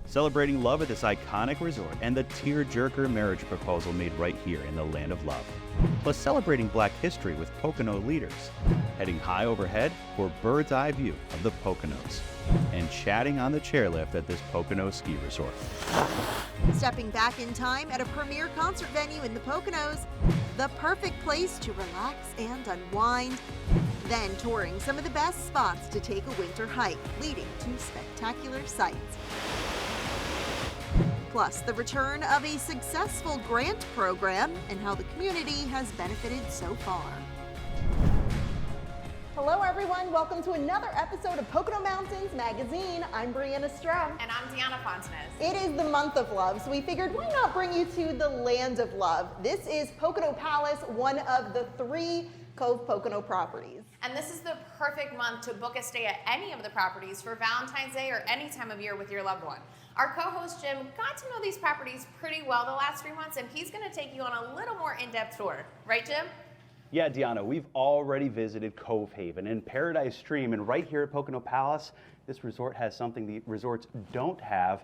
celebrating love at this iconic resort and the tear-jerker marriage proposal made right here in the land of love. Plus celebrating Black history with Pocono leaders, heading high overhead for a bird's eye view of the Poconos, and chatting on the chairlift at this Pocono ski resort. Stepping back in time at a premier concert venue in the Poconos, the perfect place to relax and unwind. Then touring some of the best spots to take a winter hike, leading to spectacular sights. Plus, the return of a successful grant program and how the community has benefited so far. Hello everyone, welcome to another episode of Pocono Mountains Magazine. I'm Brianna Stroh. And I'm Deanna Fontanez. It is the month of love, so we figured why not bring you to the land of love. This is Pocono Palace, one of the 3 Cove Pocono properties. And this is the perfect month to book a stay at any of the properties for Valentine's Day or any time of year with your loved one. Our co-host Jim got to know these properties pretty well the last 3 months, and he's going to take you on a little more in-depth tour. Right, Jim? Yeah, Deanna, we've already visited Cove Haven and Paradise Stream, and right here at Pocono Palace, this resort has something the resorts don't have.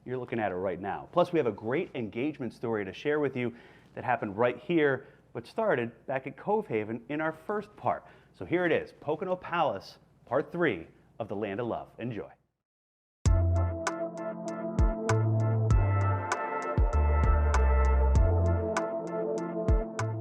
You're looking at it right now. Plus, we have a great engagement story to share with you that happened right here, but started back at Cove Haven in our first part. So here it is, Pocono Palace, part 3 of the Land of Love. Enjoy.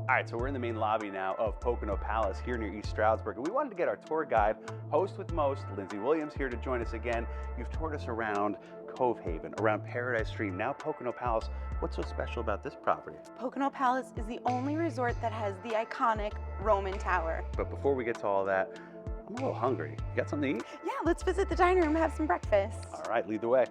All right, so we're in the main lobby now of Pocono Palace here near East Stroudsburg, and we wanted to get our tour guide, host with most, Lindsay Williams, here to join us again. You've toured us around Cove Haven, around Paradise Stream, now Pocono Palace. What's so special about this property? Pocono Palace is the only resort that has the iconic Roman Tower. But before we get to all that, I'm a little hungry. You got something to eat? Yeah, let's visit the dining room, have some breakfast. All right, lead the way.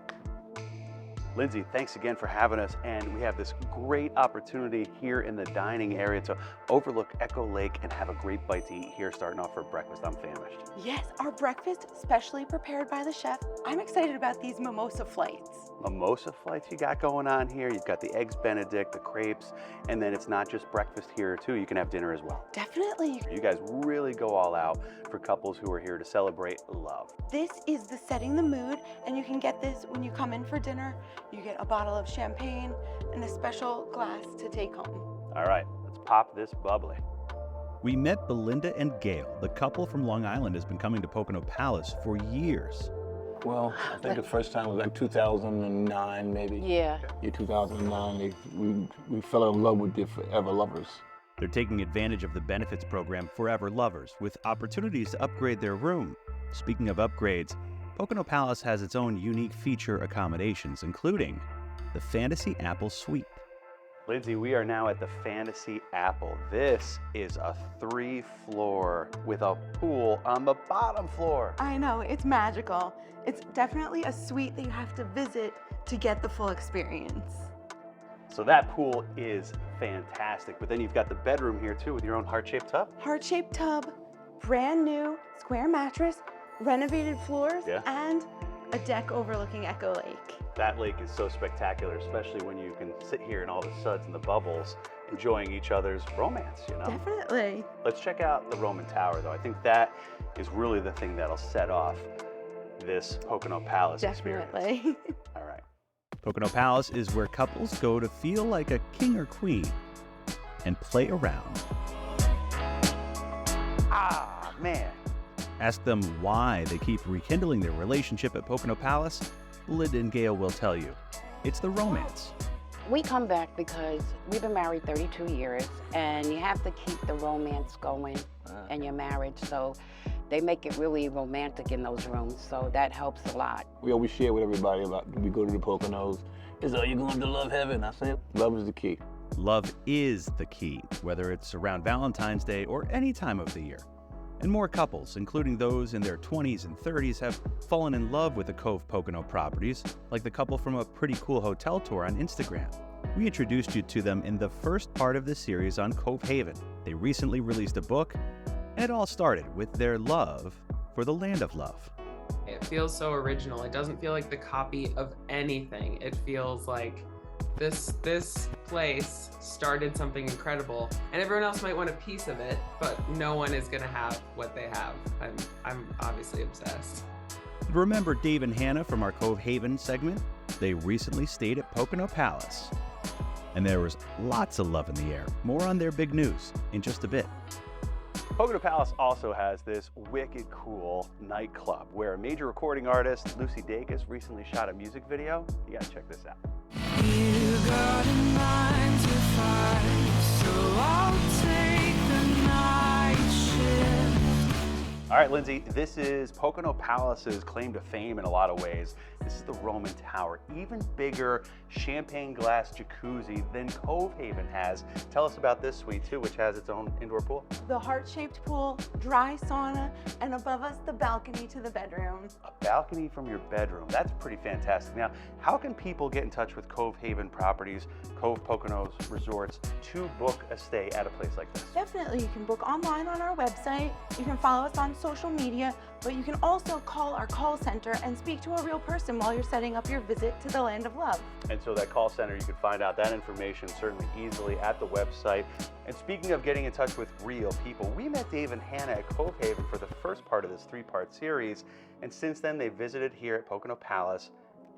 Lindsay, thanks again for having us, and we have this great opportunity here in the dining area to overlook Echo Lake and have a great bite to eat here, starting off for breakfast. I'm famished. Yes, our breakfast, specially prepared by the chef. I'm excited about these mimosa flights. Mimosa flights you got going on here. You've got the Eggs Benedict, the crepes, and then it's not just breakfast here too. You can have dinner as well. Definitely. You guys really go all out for couples who are here to celebrate love. This is the setting the mood, and you can get this when you come in for dinner. You get a bottle of champagne and a special glass to take home. All right, let's pop this bubbly. We met Belinda and Gail. The couple from Long Island has been coming to Pocono Palace for years. Well, I think the first time was like 2009, maybe. Yeah. Yeah, 2009. We fell in love with the Forever Lovers. They're taking advantage of the benefits program Forever Lovers with opportunities to upgrade their room. Speaking of upgrades, Pocono Palace has its own unique feature accommodations, including the Fantasy Apple Suite. Lindsay, we are now at the Fantasy Apple. This is a 3-floor with a pool on the bottom floor. I know, it's magical. It's definitely a suite that you have to visit to get the full experience. So that pool is fantastic, but then you've got the bedroom here too with your own heart-shaped tub. Heart-shaped tub, brand new, square mattress, renovated floors, Yeah. and a deck overlooking Echo Lake. That lake is so spectacular, especially when you can sit here in all the suds and the bubbles, enjoying each other's romance, you know? Definitely. Let's check out the Roman Tower, though. I think that is really the thing that'll set off this Pocono Palace experience. Definitely. All right. Pocono Palace is where couples go to feel like a king or queen and play around. Ah, man. Ask them why they keep rekindling their relationship at Pocono Palace. Linda and Gail will tell you. It's the romance. We come back because we've been married 32 years, and you have to keep the romance going in your marriage, so they make it really romantic in those rooms, so that helps a lot. We always share with everybody about when we go to the Poconos. Is you going to love heaven? I said, love is the key. Love is the key, whether it's around Valentine's Day or any time of the year. And more couples, including those in their 20s and 30s, have fallen in love with the Cove Pocono properties, like the couple from a pretty cool hotel tour on Instagram. We introduced you to them in the first part of the series on Cove Haven. They recently released a book, and it all started with their love for the Land of Love. It feels so original. It doesn't feel like the copy of anything. It feels like this place started something incredible, and everyone else might want a piece of it, but no one is gonna have what they have. I'm obviously obsessed. Remember Dave and Hannah from our Cove Haven segment? They recently stayed at Pocono Palace. And there was lots of love in the air. More on their big news in just a bit. Pocono Palace also has this wicked cool nightclub where a major recording artist, Lucy Dacus, recently shot a music video. You gotta check this out. You got a 9 to 5, so I'll take the night shift. All right, Lindsay, this is Pocono Palace's claim to fame in a lot of ways. This is the Roman Tower, even bigger champagne glass jacuzzi than Cove Haven has. Tell us about this suite too, which has its own indoor pool. The heart-shaped pool, dry sauna, and above us, the balcony to the bedroom. A balcony from your bedroom. That's pretty fantastic. Now, how can people get in touch with Cove Haven Properties, Cove Poconos Resorts, to book a stay at a place like this? Definitely, you can book online on our website. You can follow us on social media, but you can also call our call center and speak to a real person while you're setting up your visit to the Land of Love. And so that call center, you can find out that information certainly easily at the website. And speaking of getting in touch with real people, we met Dave and Hannah at Cove Haven for the first part of this 3-part series. And since then, they visited here at Pocono Palace.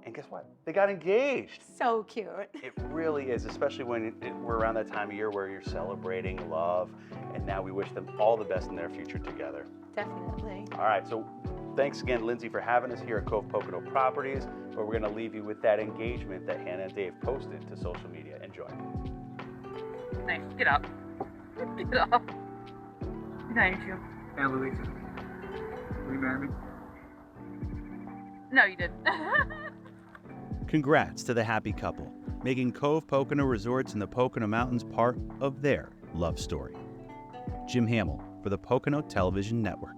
And guess what? They got engaged. So cute. It really is, especially when we're around that time of year where you're celebrating love. And now we wish them all the best in their future together. Definitely. All right, so thanks again, Lindsay, for having us here at Cove Pocono Properties, where we're going to leave you with that engagement that Hannah and Dave posted to social media. Enjoy. Nice. Get up. Get up. Thank you. Hey, Louisa. Will you marry me? No, you didn't. Congrats to the happy couple, making Cove Pocono Resorts in the Pocono Mountains part of their love story. Jim Hamill for the Pocono Television Network.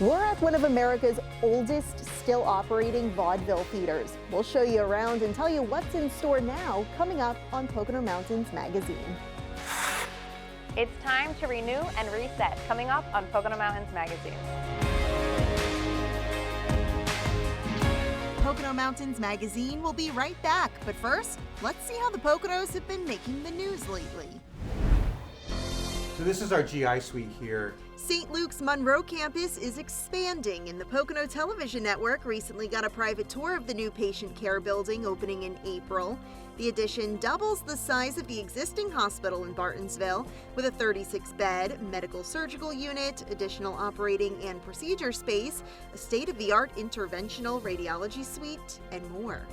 We're at one of America's oldest still operating vaudeville theaters. We'll show you around and tell you what's in store now, coming up on Pocono Mountains Magazine. It's time to renew and reset, coming up on Pocono Mountains Magazine. Pocono Mountains Magazine will be right back, but first, let's see how the Poconos have been making the news lately. So this is our GI suite here. St. Luke's Monroe campus is expanding, and the Pocono Television Network recently got a private tour of the new patient care building opening in April. The addition doubles the size of the existing hospital in Bartonsville with a 36-bed medical surgical unit, additional operating and procedure space, a state-of-the-art interventional radiology suite, and more.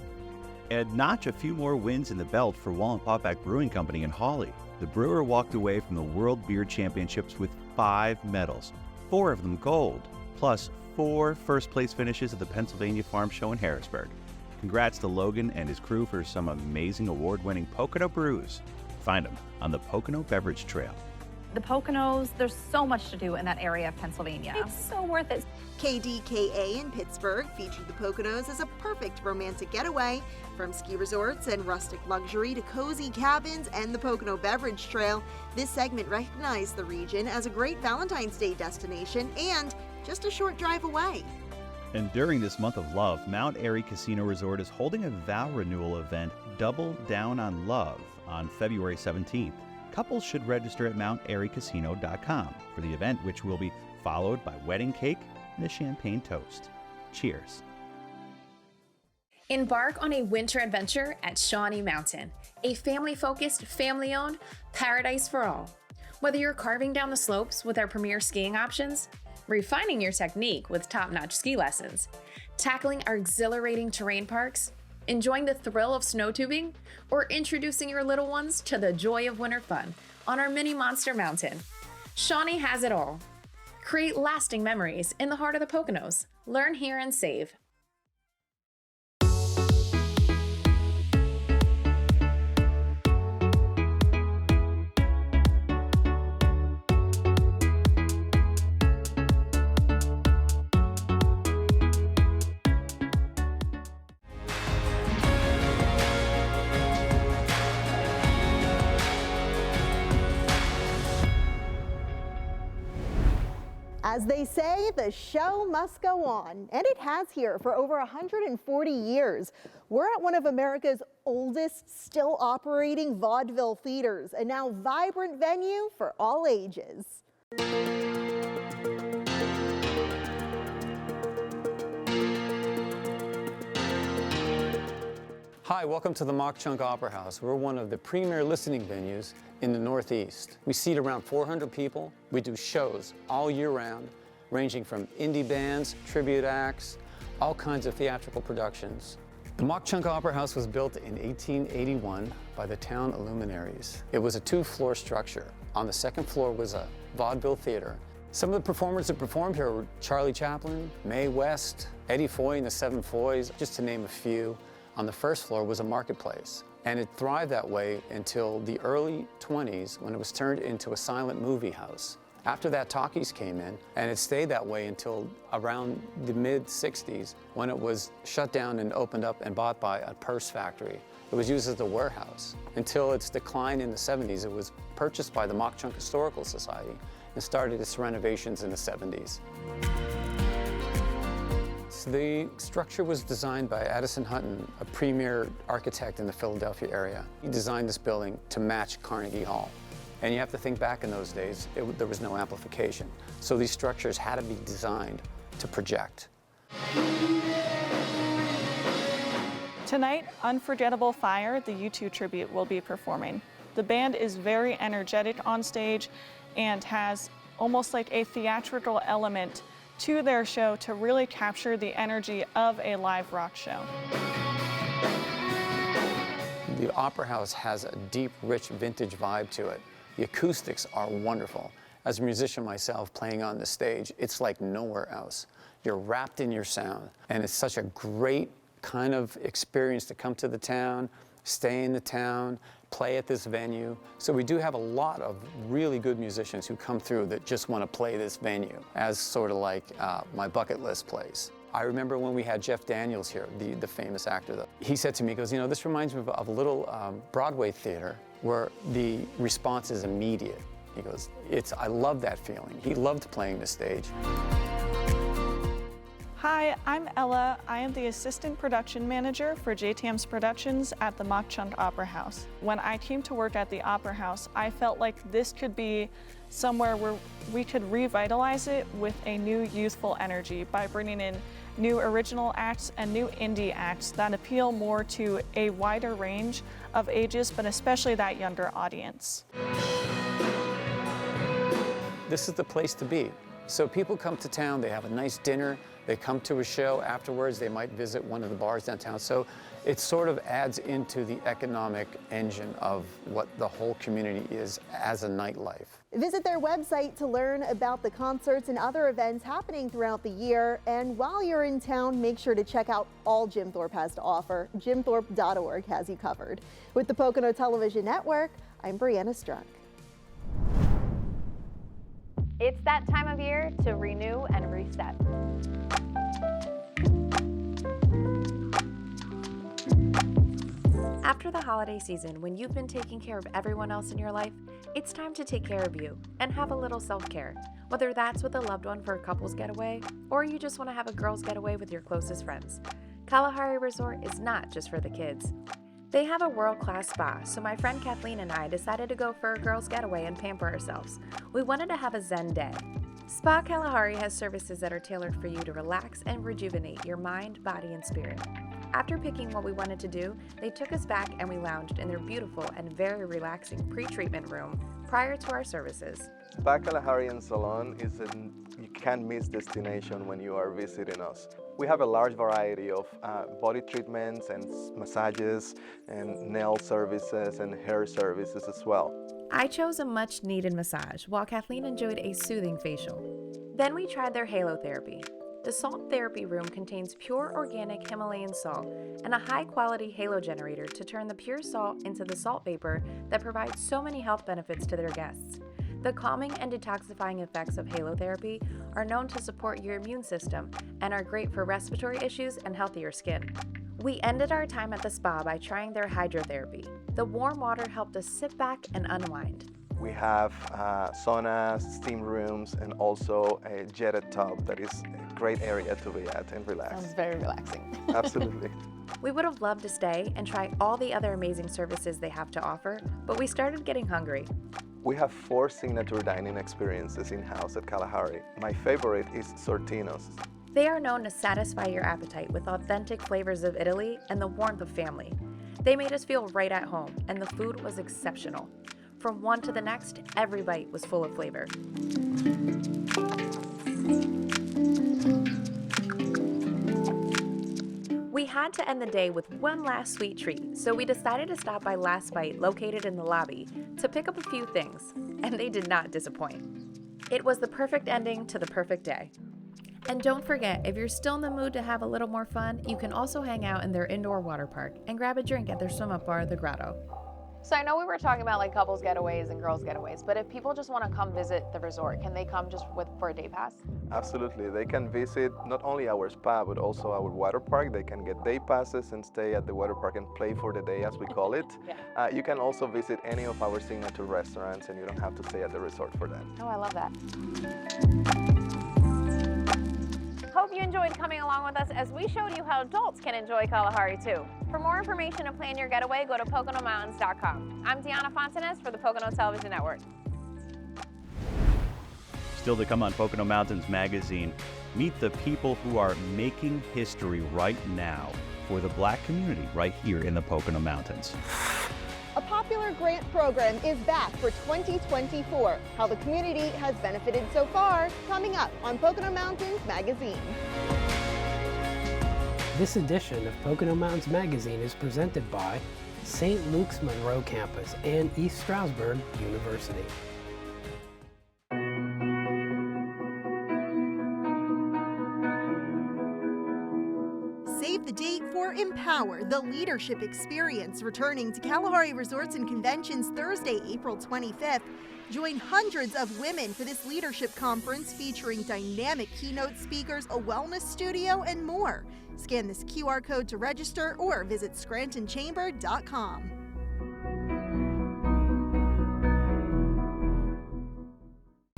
And notch a few more wins in the belt for Wallenpaupack Brewing Company in Hawley. The brewer walked away from the World Beer Championships with 5 medals, 4 of them gold, plus 4 first-place finishes at the Pennsylvania Farm Show in Harrisburg. Congrats to Logan and his crew for some amazing award-winning Pocono brews. Find them on the Pocono Beverage Trail. The Poconos, there's so much to do in that area of Pennsylvania. It's so worth it. KDKA in Pittsburgh featured the Poconos as a perfect romantic getaway. From ski resorts and rustic luxury to cozy cabins and the Pocono Beverage Trail, this segment recognized the region as a great Valentine's Day destination and just a short drive away. And during this month of love, Mount Airy Casino Resort is holding a vow renewal event, Double Down on Love, on February 17th. Couples should register at mountairycasino.com for the event, which will be followed by wedding cake and a champagne toast. Cheers. Embark on a winter adventure at Shawnee Mountain, a family-focused, family-owned paradise for all. Whether you're carving down the slopes with our premier skiing options, refining your technique with top-notch ski lessons, tackling our exhilarating terrain parks, enjoying the thrill of snow tubing, or introducing your little ones to the joy of winter fun on our mini monster mountain. Shawnee has it all. Create lasting memories in the heart of the Poconos. Learn here and save. As they say, the show must go on, and it has here for over 140 years. We're at one of America's oldest still operating vaudeville theaters, a now vibrant venue for all ages. Hi, welcome to the Mauch Chunk Opera House. We're one of the premier listening venues in the Northeast. We seat around 400 people. We do shows all year round, ranging from indie bands, tribute acts, all kinds of theatrical productions. The Mauch Chunk Opera House was built in 1881 by the town luminaries. It was a 2-floor structure. On the second floor was a vaudeville theater. Some of the performers that performed here were Charlie Chaplin, Mae West, Eddie Foy and the Seven Foys, just to name a few. On the first floor was a marketplace, and it thrived that way until the early 20s when it was turned into a silent movie house. After that, talkies came in, and it stayed that way until around the mid-60s when it was shut down and opened up and bought by a purse factory. It was used as a warehouse. Until its decline in the 70s, it was purchased by the Mauch Chunk Historical Society and started its renovations in the 70s. So the structure was designed by Addison Hutton, a premier architect in the Philadelphia area. He designed this building to match Carnegie Hall. And you have to think back in those days, there was no amplification. So these structures had to be designed to project. Tonight, Unforgettable Fire, the U2 tribute, will be performing. The band is very energetic on stage and has almost like a theatrical element to their show to really capture the energy of a live rock show. The Opera House has a deep, rich, vintage vibe to it. The acoustics are wonderful. As a musician myself, playing on the stage, it's like nowhere else. You're wrapped in your sound, and it's such a great kind of experience to come to the town, stay in the town, play at this venue. So we do have a lot of really good musicians who come through that just want to play this venue as sort of like my bucket list place. I remember when we had Jeff Daniels here, the famous actor, though. He said to me, he goes, you know, this reminds me of a little Broadway theater where the response is immediate. He goes, I love that feeling. He loved playing the stage. Hi, I'm Ella. I am the Assistant Production Manager for JTAM's Productions at the Mauch Chunk Opera House. When I came to work at the Opera House, I felt like this could be somewhere where we could revitalize it with a new youthful energy by bringing in new original acts and new indie acts that appeal more to a wider range of ages, but especially that younger audience. This is the place to be. So people come to town, they have a nice dinner, they come to a show afterwards, they might visit one of the bars downtown. So it sort of adds into the economic engine of what the whole community is as a nightlife. Visit their website to learn about the concerts and other events happening throughout the year. And while you're in town, make sure to check out all Jim Thorpe has to offer. JimThorpe.org has you covered. With the Pocono Television Network, I'm Brianna Strunk. It's that time of year to renew and reset. After the holiday season, when you've been taking care of everyone else in your life, it's time to take care of you and have a little self-care. Whether that's with a loved one for a couple's getaway, or you just want to have a girls' getaway with your closest friends. Kalahari Resort is not just for the kids. They have a world-class spa, so my friend Kathleen and I decided to go for a girls' getaway and pamper ourselves. We wanted to have a zen day. Spa Kalahari has services that are tailored for you to relax and rejuvenate your mind, body, and spirit. After picking what we wanted to do, they took us back and we lounged in their beautiful and very relaxing pre-treatment room prior to our services. Spa Kalahari and Salon is a you can't miss destination when you are visiting us. We have a large variety of body treatments and massages and nail services and hair services as well. I chose a much needed massage while Kathleen enjoyed a soothing facial. Then we tried their halo therapy. The salt therapy room contains pure organic Himalayan salt and a high quality halo generator to turn the pure salt into the salt vapor that provides so many health benefits to their guests. The calming and detoxifying effects of halo therapy are known to support your immune system and are great for respiratory issues and healthier skin. We ended our time at the spa by trying their hydrotherapy. The warm water helped us sit back and unwind. We have saunas, steam rooms, and also a jetted tub that is a great area to be at and relax. Sounds very relaxing. Absolutely. We would have loved to stay and try all the other amazing services they have to offer, but we started getting hungry. We have 4 signature dining experiences in-house at Kalahari. My favorite is Sortino's. They are known to satisfy your appetite with authentic flavors of Italy and the warmth of family. They made us feel right at home, and the food was exceptional. From one to the next, every bite was full of flavor. We had to end the day with one last sweet treat, so we decided to stop by Last Bite, located in the lobby, to pick up a few things, and they did not disappoint. It was the perfect ending to the perfect day. And don't forget, if you're still in the mood to have a little more fun, you can also hang out in their indoor water park and grab a drink at their swim-up bar, The Grotto. So I know we were talking about like couples getaways and girls getaways, but if people just want to come visit the resort, can they come just for a day pass? Absolutely. They can visit not only our spa, but also our water park. They can get day passes and stay at the water park and play for the day, as we call it. Yeah. You can also visit any of our signature restaurants, and you don't have to stay at the resort for that. Oh, I love that. Hope you enjoyed coming along with us as we showed you how adults can enjoy Kalahari too. For more information and plan your getaway, go to PoconoMountains.com. I'm Deanna Fontanez for the Pocono Television Network. Still to come on Pocono Mountains Magazine, meet the people who are making history right now for the Black community right here in the Pocono Mountains. A popular grant program is back for 2024. How the community has benefited so far, coming up on Pocono Mountains Magazine. This edition of Pocono Mountains Magazine is presented by St. Luke's Monroe Campus and East Stroudsburg University. Save the date for Empower, the leadership experience, returning to Kalahari Resorts and Conventions Thursday, April 25th. Join hundreds of women for this leadership conference featuring dynamic keynote speakers, a wellness studio, and more. Scan this QR code to register or visit ScrantonChamber.com.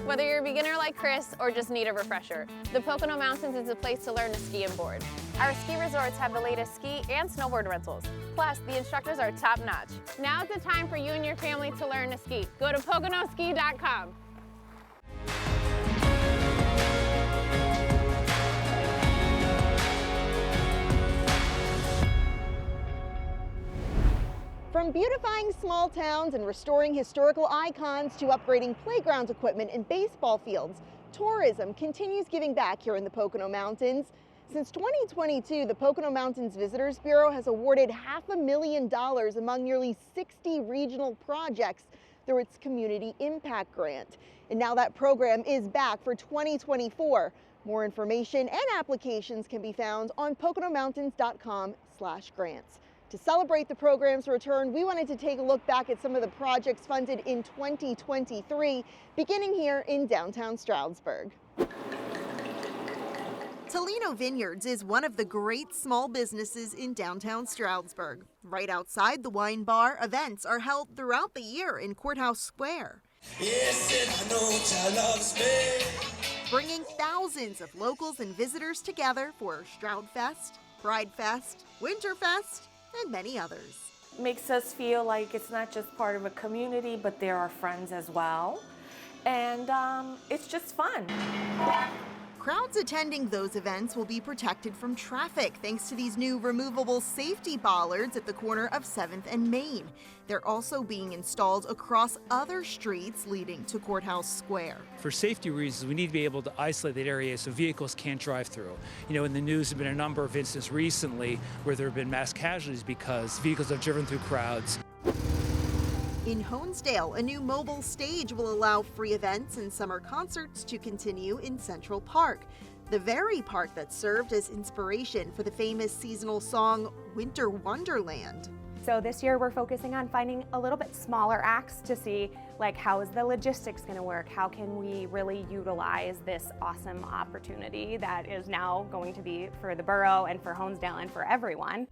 Whether you're a beginner like Chris or just need a refresher, the Pocono Mountains is a place to learn to ski and board. Our ski resorts have the latest ski and snowboard rentals. Plus, the instructors are top-notch. Now's the time for you and your family to learn to ski. Go to PoconoSki.com. From beautifying small towns and restoring historical icons to upgrading playground equipment and baseball fields, tourism continues giving back here in the Pocono Mountains. Since 2022, the Pocono Mountains Visitors Bureau has awarded $500,000 among nearly 60 regional projects through its Community Impact Grant. And now that program is back for 2024. More information and applications can be found on PoconoMountains.com/grants. To celebrate the program's return, we wanted to take a look back at some of the projects funded in 2023, beginning here in downtown Stroudsburg. Tolino Vineyards is one of the great small businesses in downtown Stroudsburg. Right outside the wine bar, events are held throughout the year in Courthouse Square, bringing thousands of locals and visitors together for Stroudfest, Pridefest, Winterfest, and many others. Makes us feel like it's not just part of a community, but they're our friends as well. And it's just fun. Crowds attending those events will be protected from traffic thanks to these new removable safety bollards at the corner of 7th and Main. They're also being installed across other streets leading to Courthouse Square. For safety reasons, we need to be able to isolate that area so vehicles can't drive through. You know, in the news, there have been a number of incidents recently where there have been mass casualties because vehicles have driven through crowds. In Honesdale, a new mobile stage will allow free events and summer concerts to continue in Central Park, the very park that served as inspiration for the famous seasonal song Winter Wonderland. So this year we're focusing on finding a little bit smaller acts to see like how is the logistics going to work, how can we really utilize this awesome opportunity that is now going to be for the borough and for Honesdale and for everyone.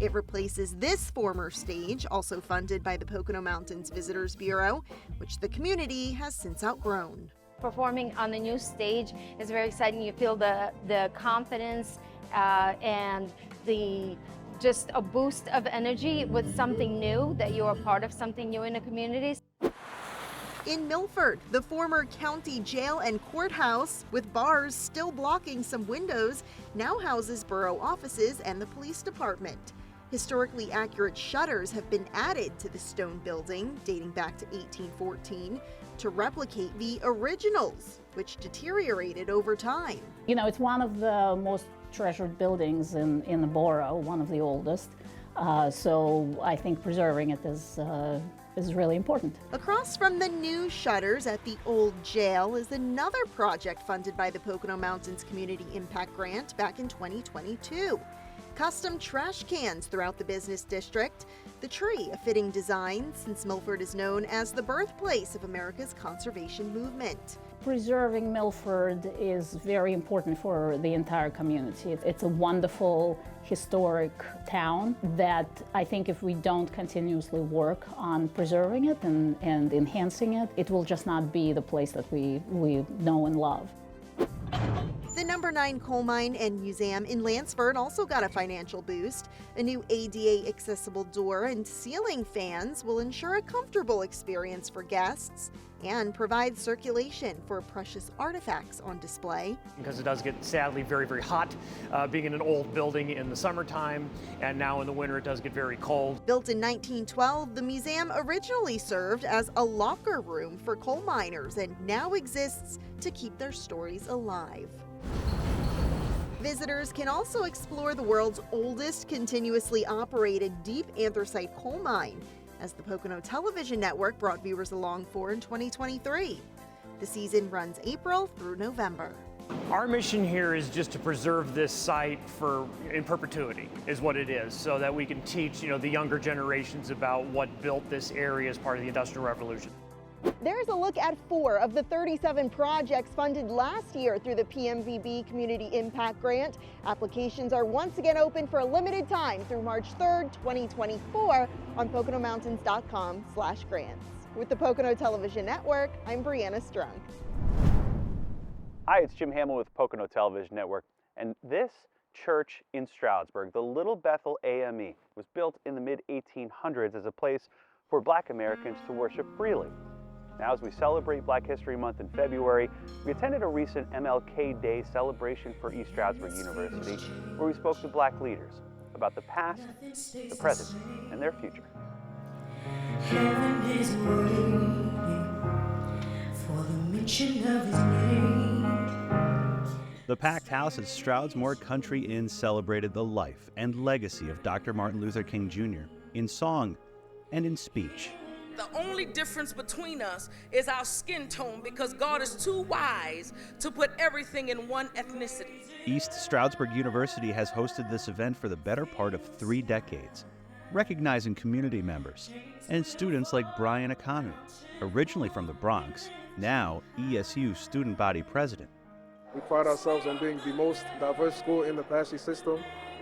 It replaces this former stage, also funded by the Pocono Mountains Visitors Bureau, which the community has since outgrown. Performing on the new stage is very exciting. You feel the confidence and just a boost of energy with something new, that you're a part of something new in the community. In Milford, the former county jail and courthouse, with bars still blocking some windows, now houses borough offices and the police department. Historically accurate shutters have been added to the stone building, dating back to 1814, to replicate the originals, which deteriorated over time. You know, it's one of the most treasured buildings in the borough, one of the oldest. So I think preserving it is really important. Across from the new shutters at the old jail is another project funded by the Pocono Mountains Community Impact Grant back in 2022. Custom trash cans throughout the business district. The tree, a fitting design since Milford is known as the birthplace of America's conservation movement. Preserving Milford is very important for the entire community. It's a wonderful historic town that I think if we don't continuously work on preserving it and enhancing it, it will just not be the place that we know and love. The number 9 coal mine and museum in Lansford also got a financial boost. A new ADA accessible door and ceiling fans will ensure a comfortable experience for guests and provide circulation for precious artifacts on display. Because it does get sadly very, very hot, being in an old building in the summertime, and now in the winter it does get very cold. Built in 1912, the museum originally served as a locker room for coal miners and now exists to keep their stories alive. Visitors can also explore the world's oldest continuously operated deep anthracite coal mine, as the Pocono Television Network brought viewers along for in 2023. The season runs April through November. Our mission here is just to preserve this site in perpetuity, is what it is, so that we can teach, the younger generations about what built this area as part of the Industrial Revolution. There's a look at 4 of the 37 projects funded last year through the PMVB Community Impact Grant. Applications are once again open for a limited time through March 3rd, 2024 on PoconoMountains.com/grants. With the Pocono Television Network, I'm Brianna Strunk. Hi, it's Jim Hamill with Pocono Television Network, and this church in Stroudsburg, the Little Bethel AME, was built in the mid-1800s as a place for Black Americans to worship freely. Now, as we celebrate Black History Month in February, we attended a recent MLK Day celebration for East Stroudsburg University, where we spoke to Black leaders about the past, the present, and their future. Heaven is waiting for the mention of his name. The packed house at Stroudsmore Country Inn celebrated the life and legacy of Dr. Martin Luther King Jr. in song and in speech. The only difference between us is our skin tone, because God is too wise to put everything in one ethnicity. East Stroudsburg University has hosted this event for the better part of 3 decades, recognizing community members and students like Brian Akanu, originally from the Bronx, now ESU student body president. We pride ourselves on being the most diverse school in the PASSY system.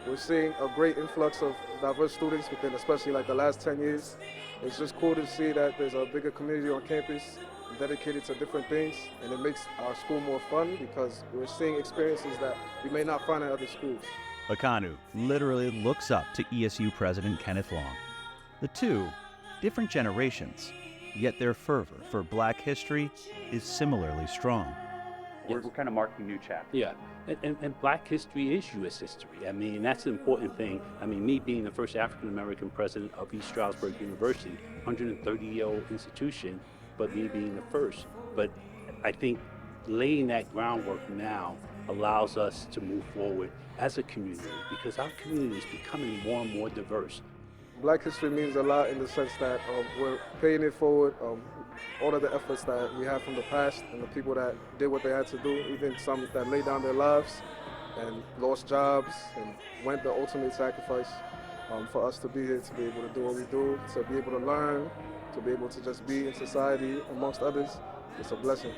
We're seeing a great influx of diverse students within especially like the last 10 years. It's just cool to see that there's a bigger community on campus dedicated to different things, and it makes our school more fun because we're seeing experiences that we may not find in other schools. Akanu literally looks up to ESU President Kenneth Long. The two, different generations, yet their fervor for Black history is similarly strong. We're kind of marking a new chapter. Yeah, and Black history is U.S. history. I mean, that's the important thing. I mean, me being the first African-American president of East Stroudsburg University, 130-year-old institution, but me being the first. But I think laying that groundwork now allows us to move forward as a community, because our community is becoming more and more diverse. Black history means a lot in the sense that we're paying it forward. All of the efforts that we have from the past and the people that did what they had to do, even some that laid down their lives and lost jobs and went the ultimate sacrifice for us to be here, to be able to do what we do, to be able to learn, to be able to just be in society amongst others. It's a blessing.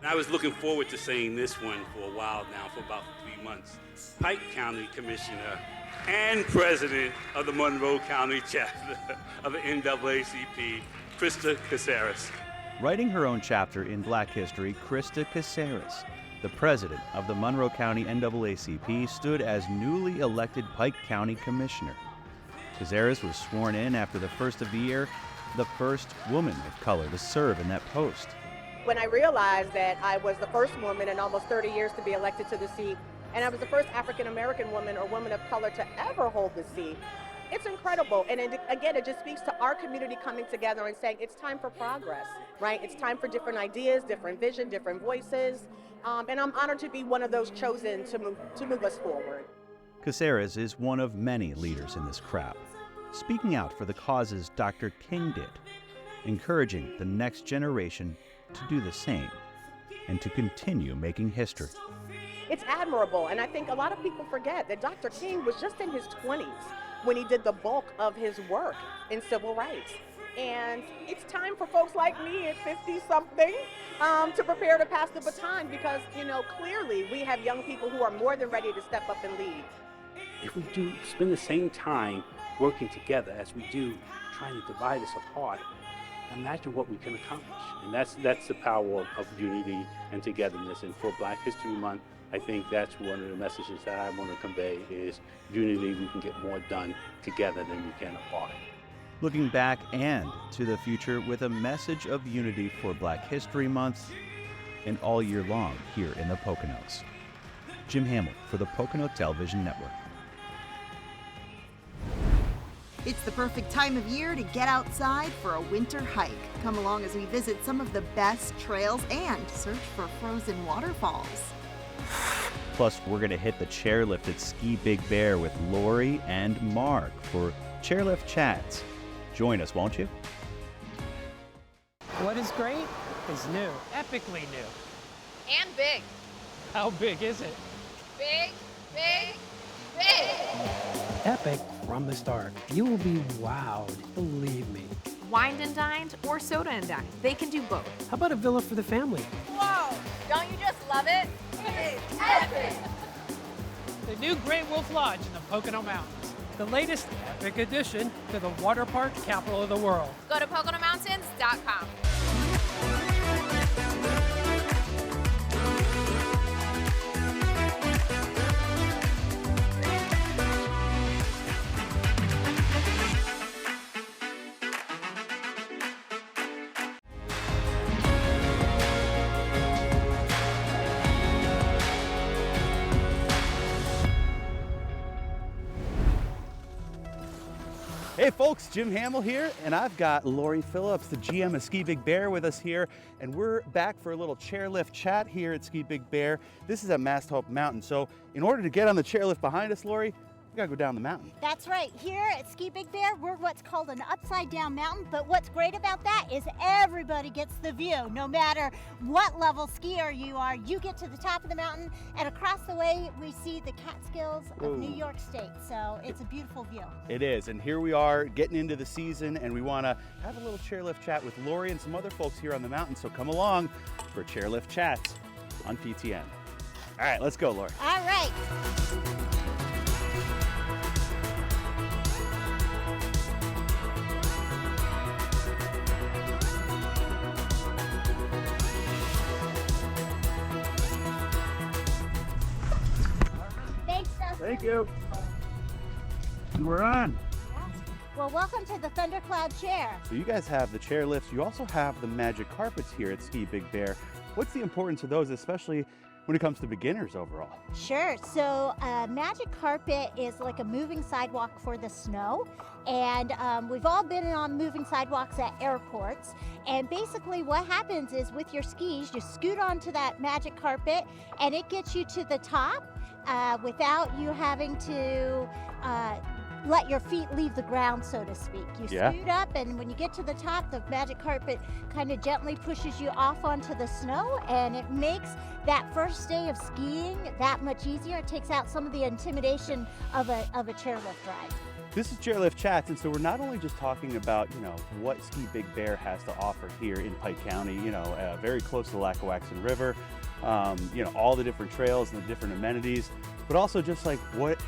I was looking forward to saying this one for a while now, for about 3 months. Pike County Commissioner and President of the Monroe County Chapter of the NAACP, Krista Caceres. Writing her own chapter in Black history, Krista Caceres, the president of the Monroe County NAACP, stood as newly elected Pike County Commissioner. Caceres was sworn in after the first of the year, the first woman of color to serve in that post. When I realized that I was the first woman in almost 30 years to be elected to the seat, and I was the first African-American woman or woman of color to ever hold the seat, it's incredible. And again, it just speaks to our community coming together and saying it's time for progress, right? It's time for different ideas, different vision, different voices. And I'm honored to be one of those chosen to move us forward. Caceres is one of many leaders in this crowd, speaking out for the causes Dr. King did, encouraging the next generation to do the same and to continue making history. It's admirable, and I think a lot of people forget that Dr. King was just in his 20s when he did the bulk of his work in civil rights. And it's time for folks like me at 50-something to prepare to pass the baton because, you know, clearly we have young people who are more than ready to step up and lead. If we do spend the same time working together as we do trying to divide us apart, imagine what we can accomplish. And that's the power of unity and togetherness. And for Black History Month, I think that's one of the messages that I want to convey is unity. We can get more done together than we can apart. Looking back and to the future with a message of unity for Black History Month and all year long here in the Poconos. Jim Hamill for the Pocono Television Network. It's the perfect time of year to get outside for a winter hike. Come along as we visit some of the best trails and search for frozen waterfalls. Plus, we're going to hit the chairlift at Ski Big Bear with Lori and Mark for Chairlift Chats. Join us, won't you? What is great is new, epically new. And big. How big is it? Big, big, big. Epic from the start. You will be wowed, believe me. Wined and dined or soda and dined. They can do both. How about a villa for the family? Whoa! Don't you just love it? It's epic! The new Great Wolf Lodge in the Pocono Mountains. The latest epic addition to the water park capital of the world. Go to PoconoMountains.com. Hey folks, Jim Hamill here, and I've got Lori Phillips, the GM of Ski Big Bear, with us here, and we're back for a little chairlift chat here at Ski Big Bear. This is at Masthope Mountain, so in order to get on the chairlift behind us, Lori, we gotta go down the mountain. That's right. Here at Ski Big Bear, we're what's called an upside down mountain, but what's great about that is everybody gets the view. No matter what level skier you are, you get to the top of the mountain, and across the way we see the Catskills of New York State. So it's a beautiful view. It is, and here we are getting into the season, and we wanna have a little chairlift chat with Lori and some other folks here on the mountain, so come along for Chairlift Chats on PTN. All right, let's go, Lori. All right. Thank you. And we're on. Well, welcome to the Thundercloud Chair. So you guys have the chairlifts. You also have the magic carpets here at Ski Big Bear. What's the importance of those, especially when it comes to beginners overall? Sure. So magic carpet is like a moving sidewalk for the snow. And we've all been on moving sidewalks at airports. And basically what happens is with your skis, you scoot onto that magic carpet and it gets you to the top without you having to let your feet leave the ground, so to speak. You scoot up, and when you get to the top, the magic carpet kind of gently pushes you off onto the snow, and it makes that first day of skiing that much easier. It takes out some of the intimidation of a chairlift ride. This is Chairlift Chats, and so we're not only just talking about, what Ski Big Bear has to offer here in Pike County, very close to the Lackawaxen River, all the different trails and the different amenities, but also just like what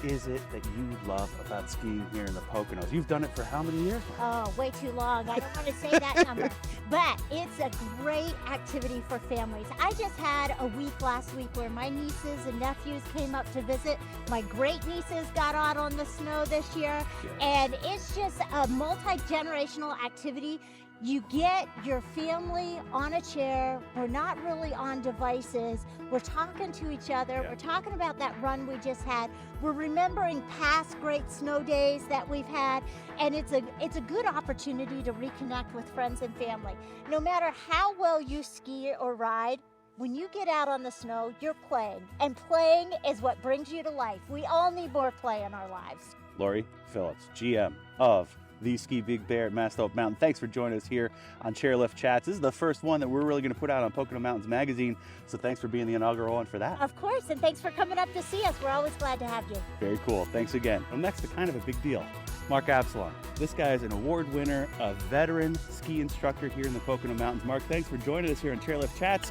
is it that you love about skiing here in the Poconos? You've done it for how many years? Oh, way too long. I don't want to say that number. But it's a great activity for families. I just had a week last week where my nieces and nephews came up to visit. My great nieces got out on the snow this year. And it's just a multi-generational activity. You get your family on a chair. We're not really on devices. We're talking to each other. We're talking about that run we just had. We're remembering past great snow days that we've had. And it's a good opportunity to reconnect with friends and family. No matter how well you ski or ride, when you get out on the snow, you're playing. And playing is what brings you to life. We all need more play in our lives. Lori Phillips, GM of the Ski Big Bear at Masthope Mountain. Thanks for joining us here on Chairlift Chats. This is the first one that we're really going to put out on Pocono Mountains Magazine, so thanks for being the inaugural one for that. Of course, and thanks for coming up to see us. We're always glad to have you. Very cool. Thanks again. Well, next, to kind of a big deal, Mark Absalom. This guy is an award winner, a veteran ski instructor here in the Pocono Mountains. Mark, thanks for joining us here on Chairlift Chats.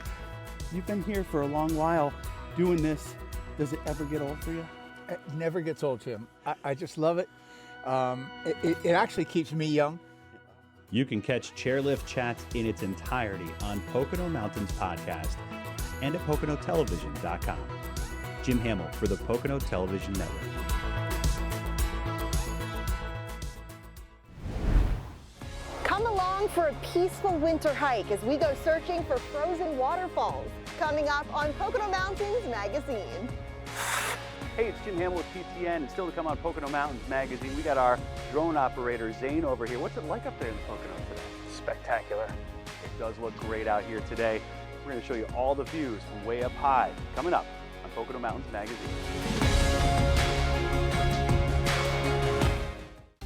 You've been here for a long while doing this. Does it ever get old for you? It never gets old, Jim. I just love it. It actually keeps me young. You can catch Chairlift Chats in its entirety on Pocono Mountains Podcast and at PoconoTelevision.com. Jim Hamill for the Pocono Television Network. Come along for a peaceful winter hike as we go searching for frozen waterfalls. Coming up on Pocono Mountains Magazine. Hey, it's Jim Hamill with PTN, and still to come on Pocono Mountains Magazine, we got our drone operator, Zane, over here. What's it like up there in the Poconos today? Spectacular. It does look great out here today. We're going to show you all the views from way up high, coming up on Pocono Mountains Magazine.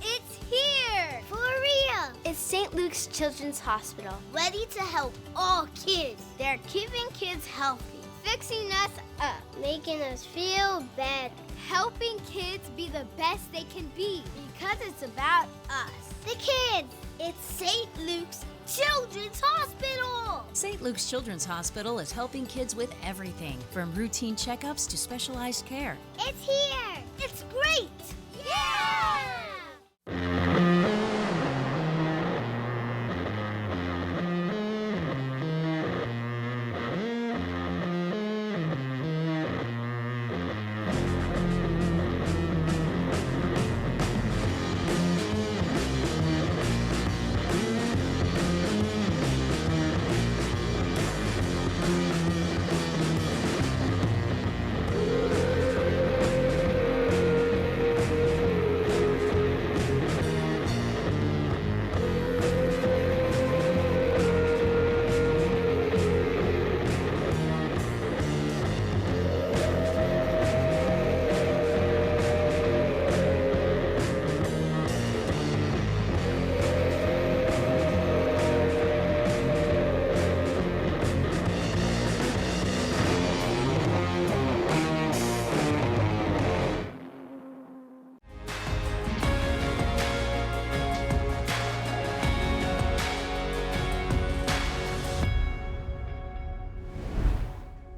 It's here! For real! It's St. Luke's Children's Hospital, ready to help all kids. They're keeping kids healthy, fixing us up, making us feel better, helping kids be the best they can be, because it's about us, the kids. It's St. Luke's Children's Hospital. St. Luke's Children's Hospital is helping kids with everything, from routine checkups to specialized care. It's here. It's great. Yeah!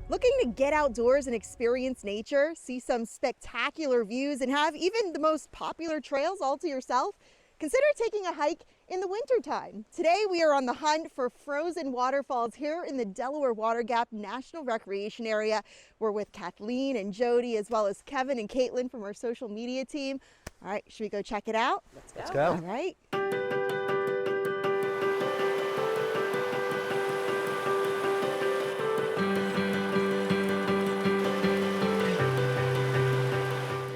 Looking to get outdoors and experience nature, see some spectacular views, and have even the most popular trails all to yourself? Consider taking a hike in the wintertime. Today we are on the hunt for frozen waterfalls here in the Delaware Water Gap National Recreation Area. We're with Kathleen and Jody, as well as Kevin and Caitlin from our social media team. All right, should we go check it out? Let's go. All right.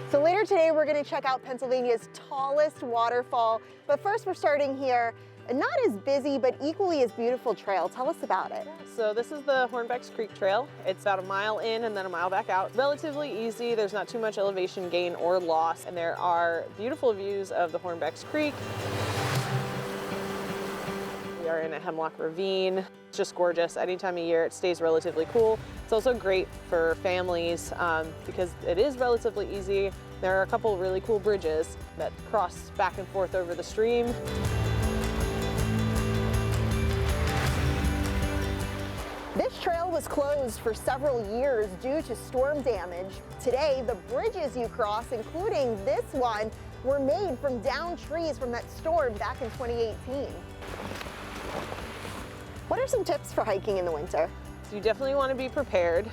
So later today, we're going to check out Pennsylvania's tallest waterfall. But first, we're starting here, a not as busy, but equally as beautiful trail. Tell us about it. So this is the Hornbecks Creek Trail. It's about a mile in and then a mile back out. Relatively easy. There's not too much elevation gain or loss. And there are beautiful views of the Hornbecks Creek. We are in a hemlock ravine. It's just gorgeous. Any time of year, it stays relatively cool. It's also great for families because it is relatively easy. There are a couple really cool bridges that cross back and forth over the stream. This trail was closed for several years due to storm damage. Today, the bridges you cross, including this one, were made from downed trees from that storm back in 2018. What are some tips for hiking in the winter? So you definitely want to be prepared.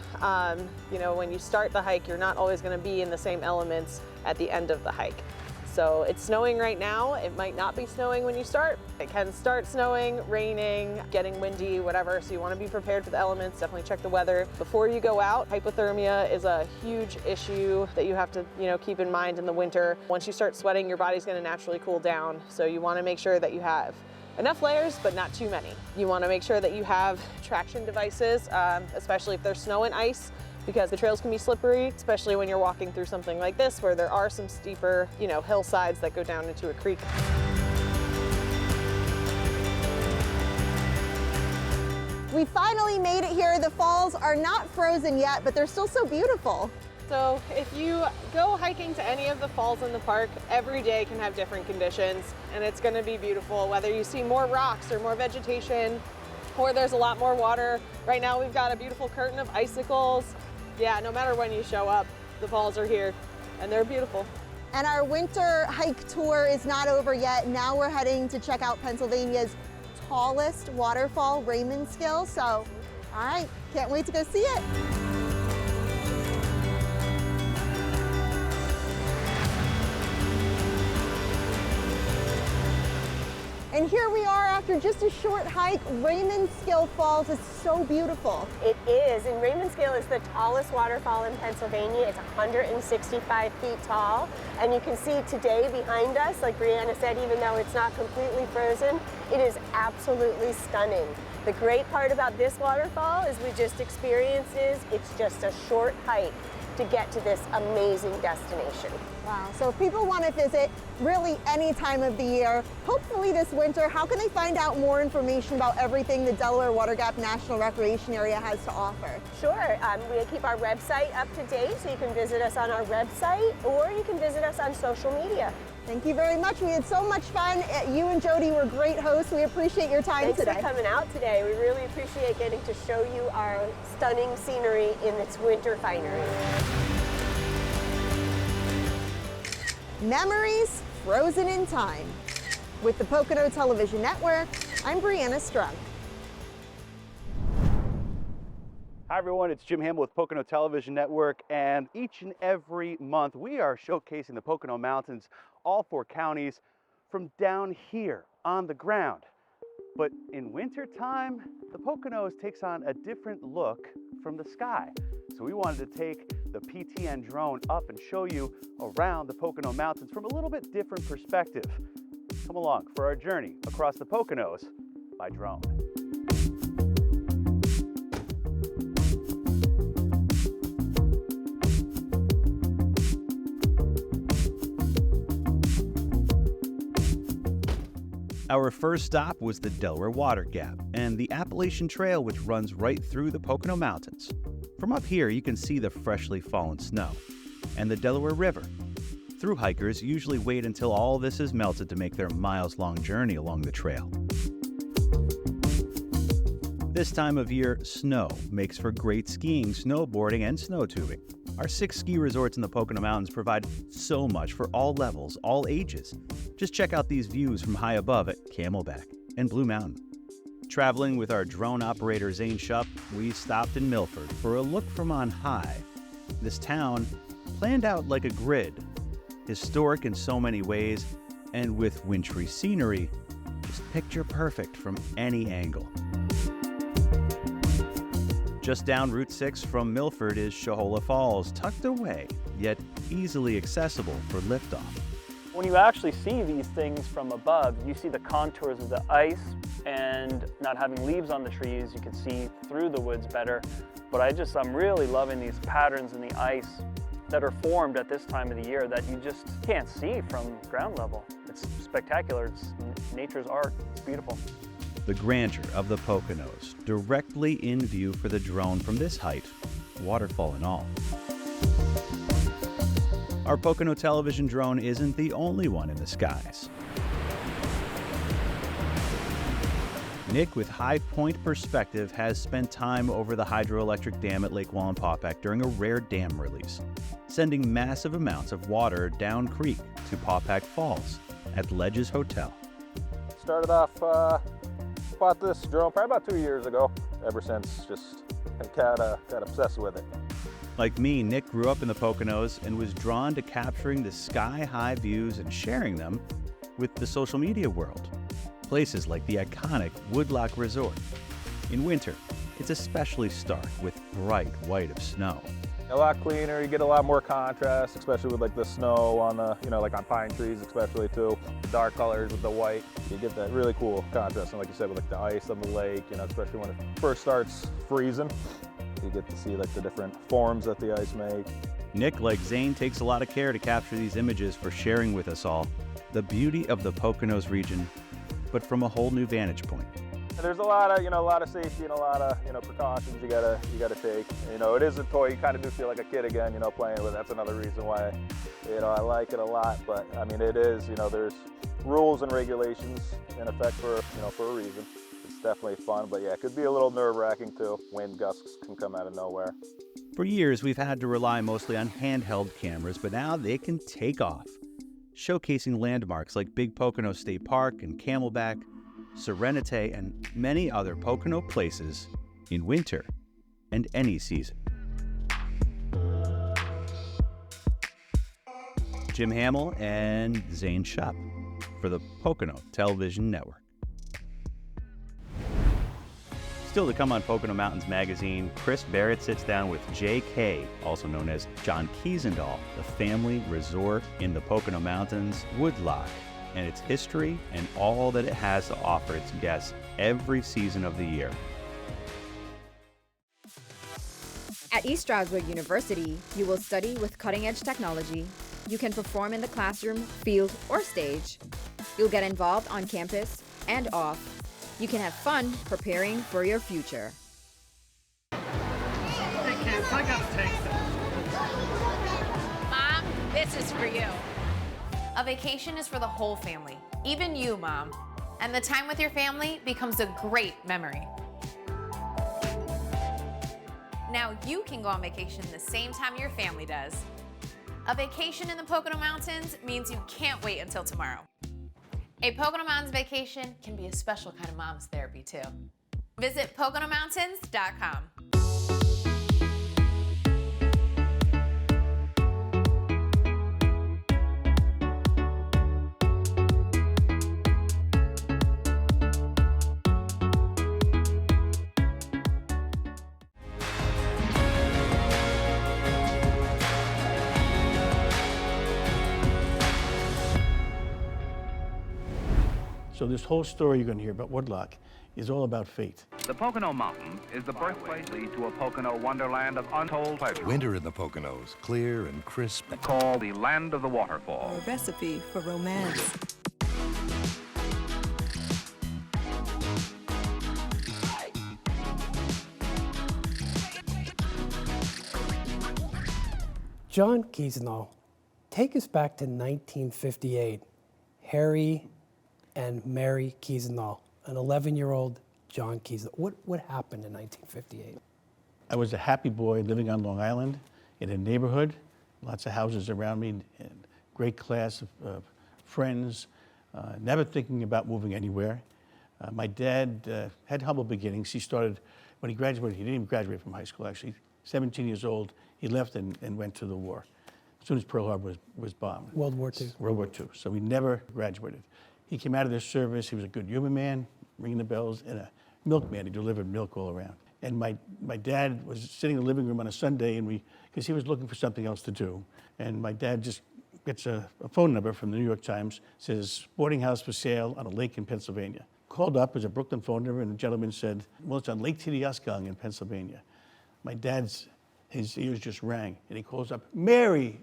You know, when you start the hike, you're not always going to be in the same elements at the end of the hike. So it's snowing right now. It might not be snowing when you start. It can start snowing, raining, getting windy, whatever. So you want to be prepared for the elements. Definitely check the weather before you go out. Hypothermia is a huge issue that you have to, keep in mind in the winter. Once you start sweating, your body's going to naturally cool down. So you want to make sure that you have enough layers, but not too many. You want to make sure that you have traction devices, especially if there's snow and ice, because the trails can be slippery, especially when you're walking through something like this where there are some steeper, hillsides that go down into a creek. We finally made it here. The falls are not frozen yet, but they're still so beautiful. So if you go hiking to any of the falls in the park, every day can have different conditions, and it's going to be beautiful, whether you see more rocks or more vegetation, or there's a lot more water. Right now we've got a beautiful curtain of icicles. Yeah, no matter when you show up, the falls are here, and they're beautiful. And our winter hike tour is not over yet. Now we're heading to check out Pennsylvania's tallest waterfall, Raymondskill. So, all right, can't wait to go see it. And here we are after just a short hike. Raymondskill Falls is so beautiful. It is, and Raymondskill is the tallest waterfall in Pennsylvania. It's 165 feet tall, and you can see today behind us, like Brianna said, even though it's not completely frozen, it is absolutely stunning. The great part about this waterfall is we just experienced is it's just a short hike to get to this amazing destination. Wow, so if people want to visit really any time of the year, hopefully this winter, how can they find out more information about everything the Delaware Water Gap National Recreation Area has to offer? Sure, we keep our website up to date, so you can visit us on our website or you can visit us on social media. Thank you very much. We had so much fun. You and Jody were great hosts. We appreciate your time today. Thanks for coming out today. We really appreciate getting to show you our stunning scenery in its winter finery. Memories frozen in time. With the Pocono Television Network, I'm Brianna Strunk. Hi everyone, it's Jim Hamill with Pocono Television Network, and each and every month we are showcasing the Pocono Mountains, all four counties, from down here on the ground. But in winter time, the Poconos takes on a different look from the sky. So we wanted to take the PTN drone up and show you around the Pocono Mountains from a little bit different perspective. Come along for our journey across the Poconos by drone. Our first stop was the Delaware Water Gap and the Appalachian Trail, which runs right through the Pocono Mountains. From up here, you can see the freshly fallen snow and the Delaware River. Through hikers usually wait until all this is melted to make their miles-long journey along the trail. This time of year, snow makes for great skiing, snowboarding, and snow tubing. Our 6 ski resorts in the Pocono Mountains provide so much for all levels, all ages. Just check out these views from high above at Camelback and Blue Mountain. Traveling with our drone operator Zane Shupp, we stopped in Milford for a look from on high. This town, planned out like a grid, historic in so many ways, and with wintry scenery, just picture perfect from any angle. Just down Route 6 from Milford is Shohola Falls, tucked away, yet easily accessible for liftoff. When you actually see these things from above, you see the contours of the ice, and not having leaves on the trees, you can see through the woods better. But I'm really loving these patterns in the ice that are formed at this time of the year that you just can't see from ground level. It's spectacular. It's nature's art. It's beautiful. The grandeur of the Poconos, directly in view for the drone from this height, waterfall and all. Our Pocono television drone isn't the only one in the skies. Nick with High Point Perspective has spent time over the hydroelectric dam at Lake Wallenpaupack during a rare dam release, sending massive amounts of water down creek to Paupack Falls at Ledges Hotel. Started off, bought this drone probably about 2 years ago. Ever since, just got obsessed with it. Like me, Nick grew up in the Poconos and was drawn to capturing the sky-high views and sharing them with the social media world. Places like the iconic Woodloch Resort. In winter, it's especially stark with bright white of snow. A lot cleaner, you get a lot more contrast, especially with like the snow on the, like on pine trees especially too. The dark colors with the white, you get that really cool contrast. And like you said, with like the ice on the lake, especially when it first starts freezing, you get to see like the different forms that the ice make. Nick, like Zane, takes a lot of care to capture these images for sharing with us all the beauty of the Poconos region, but from a whole new vantage point. There's a lot of safety and a lot of, precautions you gotta take. It is a toy. You kind of do feel like a kid again, playing with it. That's another reason why, I like it a lot. But I mean, it is, there's rules and regulations in effect for a reason. It's definitely fun, but yeah, it could be a little nerve-wracking too. Wind gusts can come out of nowhere. For years, we've had to rely mostly on handheld cameras, but now they can take off, showcasing landmarks like Big Pocono State Park and Camelback, Serenity, and many other Pocono places in winter and any season. Jim Hamill and Zane Shupp for the Pocono Television Network. Still to come on Pocono Mountains Magazine, Chris Barrett sits down with J.K., also known as John Kiesendahl, the family resort in the Pocono Mountains, Woodloch, and its history and all that it has to offer its guests every season of the year. At East Stroudsburg University, you will study with cutting-edge technology. You can perform in the classroom, field, or stage. You'll get involved on campus and off. You can have fun preparing for your future. Hey kids, I gotta take this. Mom, this is for you. A vacation is for the whole family, even you, Mom. And the time with your family becomes a great memory. Now you can go on vacation the same time your family does. A vacation in the Pocono Mountains means you can't wait until tomorrow. A Pocono Mountains vacation can be a special kind of mom's therapy too. Visit PoconoMountains.com. So this whole story you're going to hear about Woodloch is all about fate. The Pocono Mountains is the birthplace to a Pocono wonderland of untold pleasure. Winter in the Poconos, clear and crisp. Called the land of the waterfall. A recipe for romance. John Kiesendahl, take us back to 1958. Harry and Mary Kiesendahl, an 11-year-old John Kiesendahl. What happened in 1958? I was a happy boy living on Long Island in a neighborhood, lots of houses around me, and great class of friends, never thinking about moving anywhere. My dad had humble beginnings. He started, when he graduated, he didn't even graduate from high school actually, 17 years old, he left and went to the war. As soon as Pearl Harbor was bombed. World War II. World War II, so he never graduated. He came out of this service, he was a good human man, ringing the bells, and a milkman. He delivered milk all around. And my dad was sitting in the living room on a Sunday, and because he was looking for something else to do. And my dad just gets a phone number from the New York Times, says, boarding house for sale on a lake in Pennsylvania. Called up as a Brooklyn phone number, and the gentleman said, well, it's on Lake Tidioskong in Pennsylvania. My dad's, his ears just rang, and he calls up, Mary.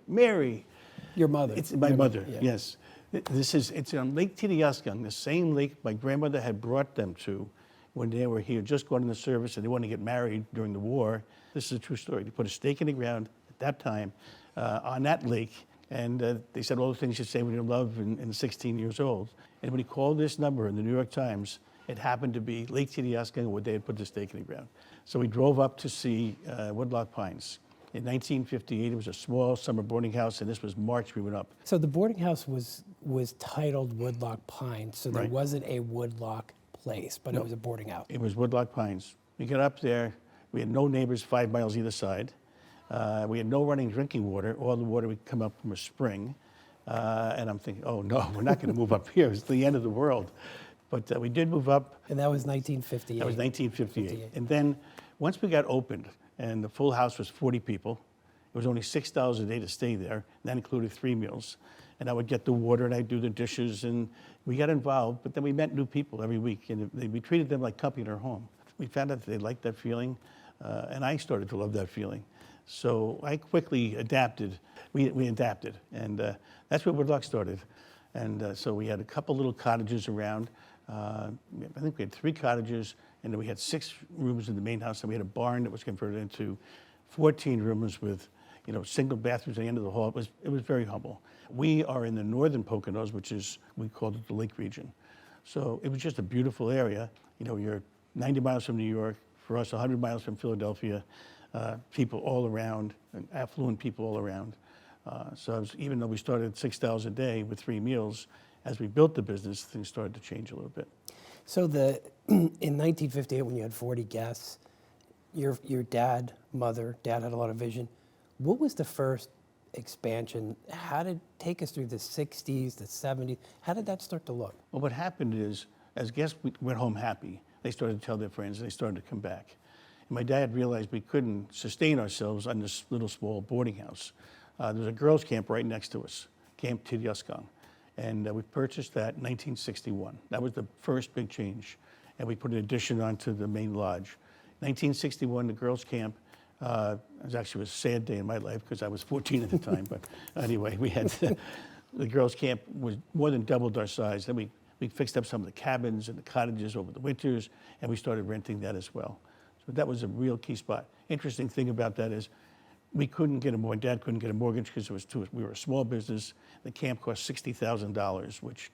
Your mother. It's my Your mother, yeah. yes. It's on Lake Tidioskong, the same lake my grandmother had brought them to when they were here, just going in the service, and they wanted to get married during the war. This is a true story. They put a stake in the ground at that time on that lake, and they said all the things you say when you're in love and 16 years old. And when he called this number in the New York Times, It happened to be Lake Tidiasca where they had put the stake in the ground. So we drove up to see Woodloch Pines. In 1958, it was a small summer boarding house, and this was March we went up. So the boarding house was titled Woodloch Pines, so there Right. wasn't a Woodloch place, but No. it was a boarding house. It was Woodloch Pines. We got up there, we had no neighbors 5 miles either side. We had no running drinking water. All the water would come up from a spring. And I'm thinking, oh no, we're not going to move up here. It's the end of the world. But we did move up. And that was 1958. That was 1958. And then once we got opened and the full house was 40 people, it was only $6 a day to stay there. And that included 3 meals. And I would get the water and I'd do the dishes and we got involved, but then we met new people every week and we treated them like company in our home. We found out that they liked that feeling and I started to love that feeling. So I quickly adapted. We adapted, and that's where Woodloch started. And so we had a couple little cottages around. I think we had 3 cottages, and then we had 6 rooms in the main house, and we had a barn that was converted into 14 rooms with, single bathrooms at the end of the hall. It was very humble. We are in the northern Poconos, which is, we called it the Lake region. So it was just a beautiful area. You're 90 miles from New York, for us 100 miles from Philadelphia. People all around, and affluent people all around. So even though we started $6 a day with 3 meals, as we built the business, things started to change a little bit. So in 1958, when you had 40 guests, your dad had a lot of vision. What was the first expansion? How did take us through the 60s, the 70s? How did that start to look? Well, what happened is, as guests went home happy, they started to tell their friends, and they started to come back. And my dad realized we couldn't sustain ourselves on this little small boarding house. There was a girls' camp right next to us, Camp Tidiasca. And we purchased that in 1961. That was the first big change. And we put an addition onto the main lodge. 1961, the girls' camp, it was actually a sad day in my life because I was 14 at the time. But anyway, we had the girls' camp was more than doubled our size. Then we fixed up some of the cabins and the cottages over the winters, and we started renting that as well. So that was a real key spot. Interesting thing about that is we couldn't get my dad couldn't get a mortgage because we were a small business. The camp cost $60,000, which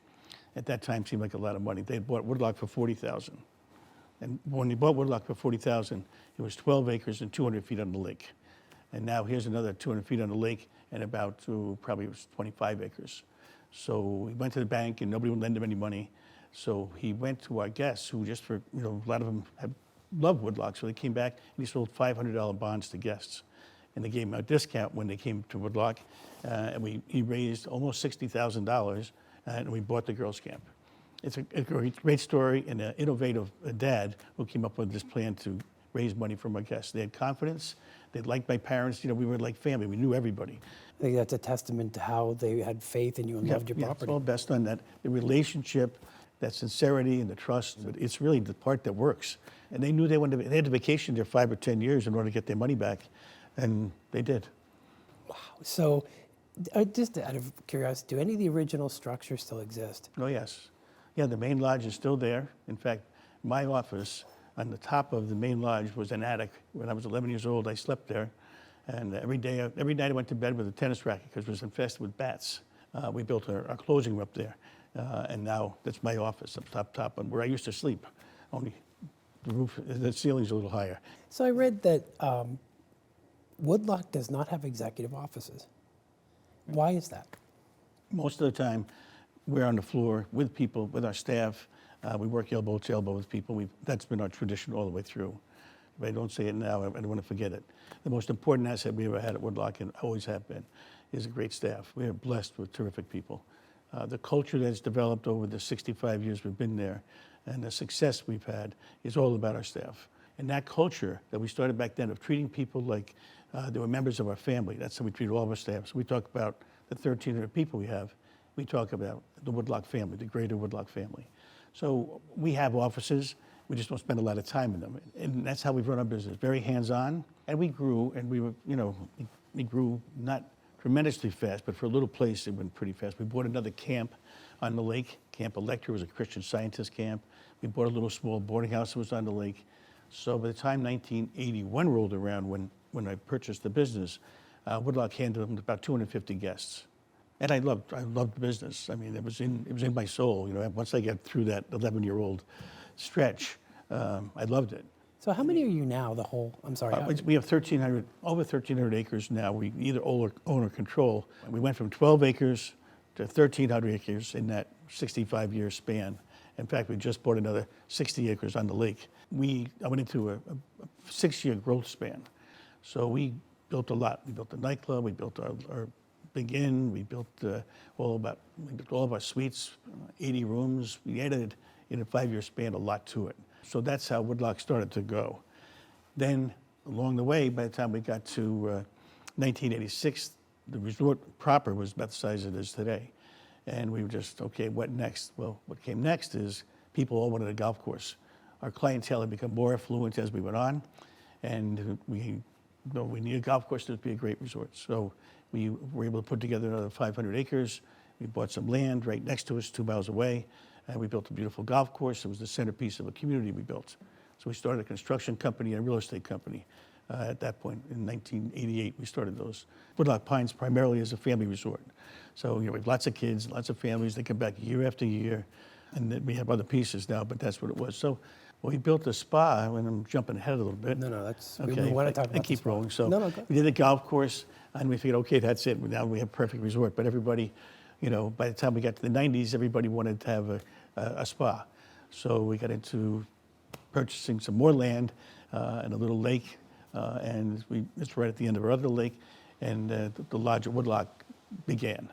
at that time seemed like a lot of money. They had bought Woodloch for $40,000. And when they bought Woodloch for $40,000, it was 12 acres and 200 feet on the lake. And now here's another 200 feet on the lake and about probably it was 25 acres. So he went to the bank and nobody would lend him any money. So he went to our guests who just a lot of them had loved Woodloch. So they came back and he sold $500 bonds to guests. And they gave him a discount when they came to Woodloch. And he raised almost $60,000 and we bought the girls' camp. It's a great story and an innovative dad who came up with this plan to raise money from our guests. They had confidence. They liked my parents. We were like family. We knew everybody. I think that's a testament to how they had faith in you and loved your property. It's all based on that, the relationship, that sincerity and the trust. But it's really the part that works. And they knew they had to vacation there 5 or 10 years in order to get their money back, and they did. Wow. So just out of curiosity, do any of the original structures still exist? Oh, yes. Yeah, the main lodge is still there. In fact, my office on the top of the main lodge was an attic. When I was 11 years old, I slept there. And every night I went to bed with a tennis racket because it was infested with bats. We built our closing room up there. And now that's my office up top where I used to sleep. Only the ceiling's a little higher. So I read that Woodloch does not have executive offices. Why is that? Most of the time, we're on the floor with people, with our staff. We work elbow to elbow with people. That's been our tradition all the way through. If I don't say it now, I don't want to forget it. The most important asset we ever had at Woodloch, and always have been, is a great staff. We are blessed with terrific people. The culture that's developed over the 65 years we've been there and the success we've had is all about our staff. And that culture that we started back then of treating people like they were members of our family, that's how we treat all of our staff. So we talk about the 1,300 people we have. We talk about the Woodloch family, the greater Woodloch family. So we have offices, we just don't spend a lot of time in them. And that's how we've run our business, very hands-on. And we grew, and we grew not tremendously fast, but for a little place, it went pretty fast. We bought another camp on the lake. Camp Electra was a Christian Scientist camp. We bought a little small boarding house that was on the lake. So by the time 1981 rolled around, when I purchased the business, Woodloch handled about 250 guests. And I loved the business. I mean, it was in my soul. Once I got through that 11-year-old stretch, I loved it. So how many are you now, the whole, I'm sorry. We have over 1,300 acres now. We either own or control. We went from 12 acres to 1,300 acres in that 65-year span. In fact, we just bought another 60 acres on the lake. I went into a 6-year growth span. So we built a lot. We built a nightclub, we built our big inn, we built all of our suites, 80 rooms. We added, in a 5-year span, a lot to it. So that's how Woodloch started to go. Then, along the way, by the time we got to 1986, the resort proper was about the size it is today. And we were just, okay, what next? Well, what came next is people all wanted a golf course. Our clientele had become more affluent as we went on, and we need a golf course to be a great resort. So we were able to put together another 500 acres. We bought some land right next to us, 2 miles away, and we built a beautiful golf course. It was the centerpiece of a community we built. So we started a construction company and a real estate company. At that point, in 1988, we started those. Woodloch Pines primarily is a family resort. So we have lots of kids, lots of families. They come back year after year, and then we have other pieces now, but that's what it was. So we built a spa, and I'm jumping ahead a little bit. No, that's, okay. we want to talk about I keep the rolling. So go. we did a golf course, and we figured, okay, that's it. Now we have a perfect resort. But everybody, by the time we got to the 90s, everybody wanted to have a spa. So we got into purchasing some more land and a little lake. And it's right at the end of our other lake, and the lodge at Woodloch began.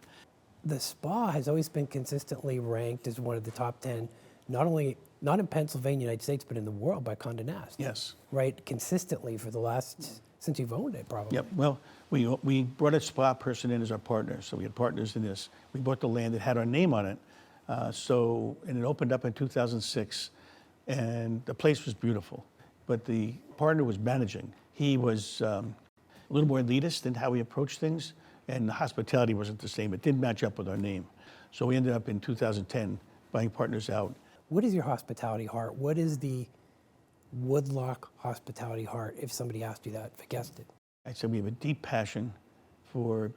The spa has always been consistently ranked as one of the top 10, not in Pennsylvania, United States, but in the world by Condé Nast. Yes. Right, consistently for the last, since you've owned it, probably. Yep. Well, we brought a spa person in as our partner, so we had partners in this. We bought the land that had our name on it, and it opened up in 2006, and the place was beautiful, but the partner was managing. He was a little more elitist in how he approached things, and the hospitality wasn't the same. It didn't match up with our name. So we ended up in 2010 buying partners out. What is your hospitality heart? What is the Woodloch hospitality heart, if somebody asked you that, if a guest did? I'd say we have a deep passion for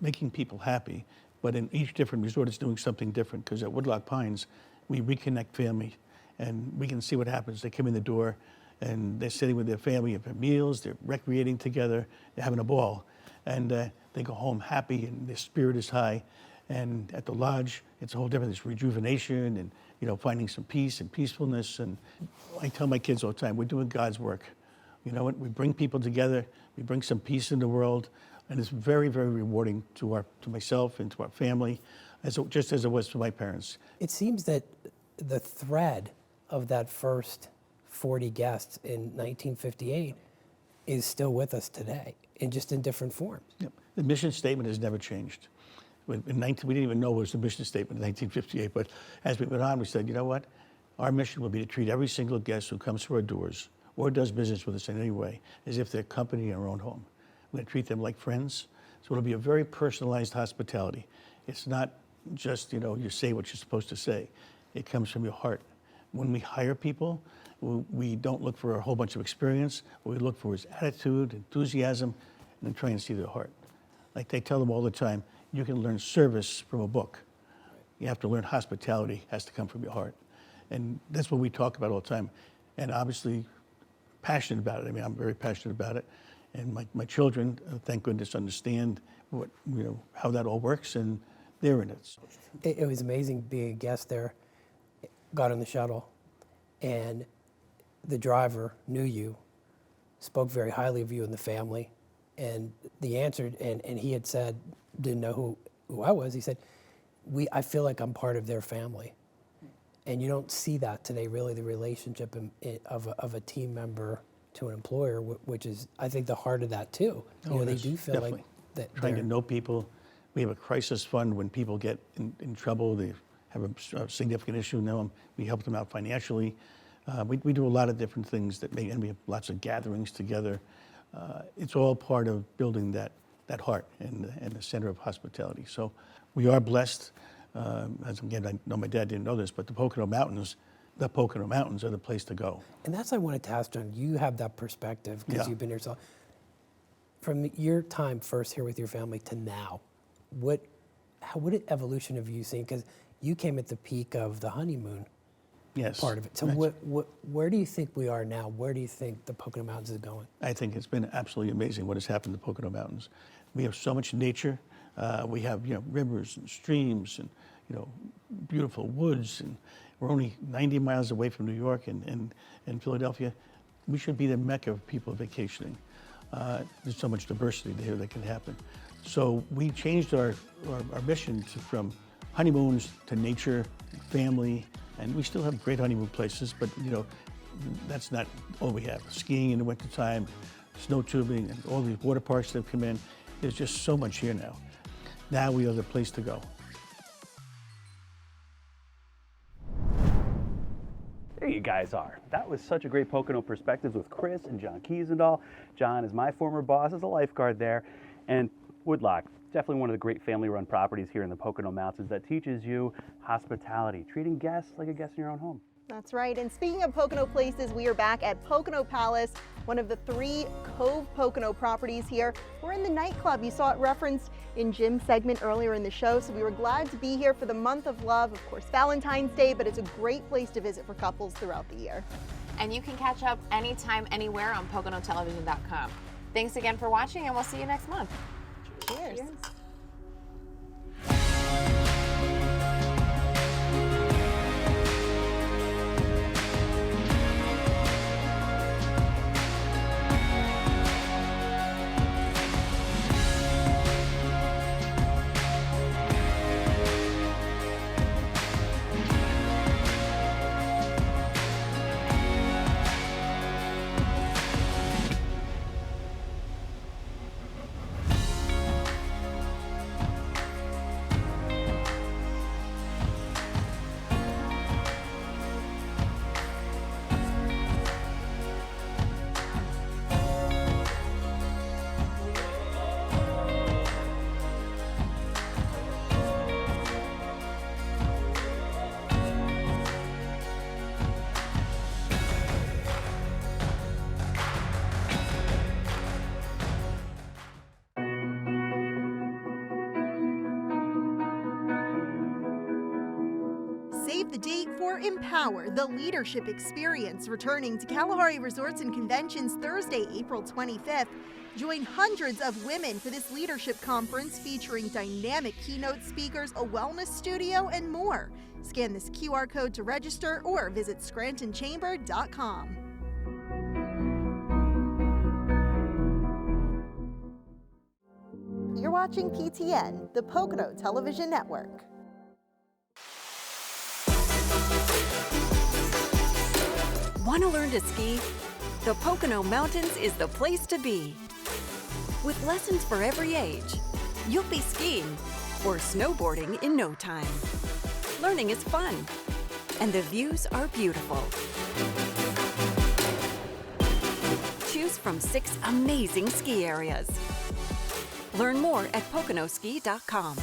making people happy, but in each different resort it's doing something different, because at Woodloch Pines, we reconnect family, and we can see what happens. They come in the door, and they're sitting with their family at their meals, they're recreating together, they're having a ball, and they go home happy and their spirit is high. And at the lodge, it's a whole different, it's rejuvenation and finding some peace and peacefulness. And I tell my kids all the time, we're doing God's work. You know what, we bring people together, we bring some peace in the world, and it's very, very rewarding to myself and to our family, just as it was to my parents. It seems that the thread of that first 40 guests in 1958 is still with us today, and just in different forms. Yep. The mission statement has never changed. We didn't even know it was the mission statement in 1958, but as we went on, we said, you know what? Our mission will be to treat every single guest who comes through our doors or does business with us in any way as if they're company in our own home. We're going to treat them like friends. So it'll be a very personalized hospitality. It's not just, you say what you're supposed to say. It comes from your heart. When we hire people, we don't look for a whole bunch of experience. What we look for is attitude, enthusiasm, and then try and see their heart. Like they tell them all the time, you can learn service from a book. You have to learn hospitality, it has to come from your heart. And that's what we talk about all the time. And obviously, passionate about it. I mean, I'm very passionate about it. And my children, thank goodness, understand how that all works, and they're in it. It was amazing being a guest there. Got on the shuttle, and the driver knew you, spoke very highly of you and the family, and the answer, and he had said, didn't know who I was. He said, I feel like I'm part of their family. And you don't see that today, really, the relationship of a team member to an employer, which is, I think, the heart of that too. They do feel definitely. Like that. Trying to know people. We have a crisis fund when people get in trouble. They have a significant issue. We help them out financially. We do a lot of different things and we have lots of gatherings together. It's all part of building that heart and the center of hospitality. So we are blessed. As again, I know my dad didn't know this, but the Pocono Mountains are the place to go. And that's what I wanted to ask, John. You have that perspective because you've been here. So from your time first here with your family to now, what evolution have you seen? Because you came at the peak of the honeymoon part of it. So where do you think we are now? Where do you think the Pocono Mountains is going? I think it's been absolutely amazing what has happened to the Pocono Mountains. We have so much nature. We have rivers and streams and beautiful woods, and we're only 90 miles away from New York and Philadelphia. We should be the mecca of people vacationing. There's so much diversity here that can happen. So we changed our mission from honeymoons to nature, family, and we still have great honeymoon places, but that's not all we have. Skiing in the wintertime, snow tubing, and all these water parks that have come in. There's just so much here now. Now we are the place to go. There you guys are. That was such a great Pocono Perspectives with Chris and John Kiesendahl. John is my former boss as a lifeguard there. And Woodloch, definitely one of the great family-run properties here in the Pocono Mountains that teaches you hospitality, treating guests like a guest in your own home. That's right. And speaking of Pocono places, we are back at Pocono Palace, one of the 3 Cove Pocono properties here. We're in the nightclub. You saw it referenced in Jim's segment earlier in the show, so we were glad to be here for the month of love, of course, Valentine's Day, but it's a great place to visit for couples throughout the year. And you can catch up anytime, anywhere on PoconoTelevision.com. Thanks again for watching, and we'll see you next month. Cheers. Cheers. Save the date for Empower, the Leadership Experience, returning to Kalahari Resorts and Conventions Thursday, April 25th. Join hundreds of women for this leadership conference featuring dynamic keynote speakers, a wellness studio, and more. Scan this QR code to register or visit ScrantonChamber.com. You're watching PTN, the Pocono Television Network. Want to learn to ski? The Pocono Mountains is the place to be. With lessons for every age, you'll be skiing or snowboarding in no time. Learning is fun, and the views are beautiful. Choose from 6 amazing ski areas. Learn more at PoconoSki.com.